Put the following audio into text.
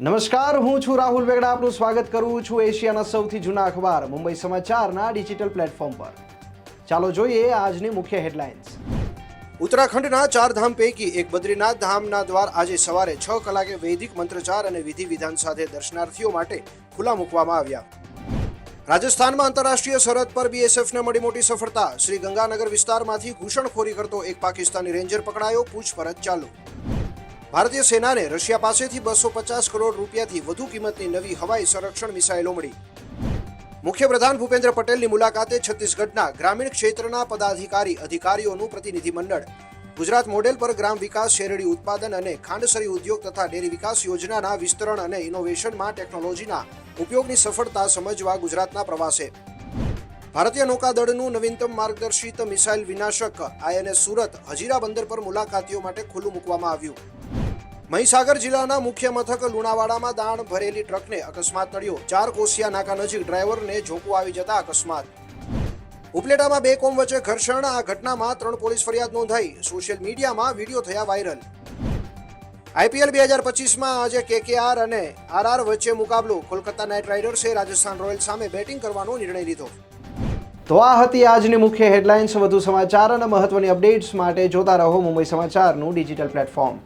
નમસ્કાર, હું છું રાહુલ વેગડા. આપનું સ્વાગત કરું છું એશિયાના સૌથી જૂના અખબાર મુંબઈ સમાચારના ડિજિટલ પ્લેટફોર્મ પર. ચાલો જોઈએ આજની મુખ્ય હેડલાઇન્સ. ઉત્તરાખંડના 4 ધામ પૈકી એક બદ્રીનાથ ધામના દ્વાર આજે સવારે 6 કલાકે વૈદિક મંત્રચાર અને વિધિ વિધાન સાથે દર્શનાર્થીઓ માટે ખુલ્લા મૂકવામાં આવ્યા. રાજસ્થાનમાં આંતરરાષ્ટ્રીય સરહદ પર બીએસએફને મળી મોટી સફળતા. શ્રી ગંગાનગર વિસ્તારમાંથી ઘૂસણખોરી કરતો એક પાકિસ્તાની રેન્જર પકડાયો, પૂછપરછ ચાલુ. ભારતીય સેનાને રશિયા પાસેથી 250 કરોડ રૂપિયાથી વધુ કિંમતની નવી હવાઈ સંરક્ષણ મિસાઇલો મળી. મુખ્યપ્રધાન ભૂપેન્દ્ર પટેલની મુલાકાતે છત્તીસગઢના ગ્રામીણ ક્ષેત્રના પદાધિકારી અધિકારીઓનું પ્રતિનિધિમંડળ. ગુજરાત મોડેલ પર ગ્રામ વિકાસ, શેરડી ઉત્પાદન અને ખાંડસરી ઉદ્યોગ તથા ડેરી વિકાસ યોજનાના વિસ્તરણ અને ઇનોવેશનમાં ટેકનોલોજીના ઉપયોગની સફળતા સમજવા ગુજરાતના પ્રવાસે. ભારતીય નૌકાદળનું નવીનતમ માર્ગદર્શિત મિસાઇલ વિનાશક આઈએનએસ સુરત હજીરા બંદર પર મુલાકાતીઓ માટે ખુલ્લું મૂકવામાં આવ્યું. મહીસાગર જિલ્લાના મુખ્ય મથક લુણાવાડામાં દાણ ભરેલી ટ્રકને અકસ્માત નડ્યો. 4 કોસિયા નાકા નજીક ડ્રાઈવરને ઝોકું આવી જતા અકસ્માત. ઉપલેટામાં 2 કોમ વચ્ચે ઘર્ષણ. આ ઘટનામાં 3 પોલીસ ફરિયાદ નોંધાઈ. સોશિયલ મીડિયામાં વિડીયો થયા વાયરલ. આઈપીએલ 2025માં આજે કેકેઆર અને આરઆર વચ્ચે મુકાબલો. કોલકાતા નાઇટ રાઇડર્સે રાજસ્થાન રોયલ્સ સામે બેટિંગ કરવાનો નિર્ણય લીધો. તો આ હતી આજની મુખ્ય હેડલાઇન્સ. વધુ સમાચાર અને મહત્વની અપડેટ્સ માટે જોતા રહો મુંબઈ સમાચારનું ડિજિટલ પ્લેટફોર્મ.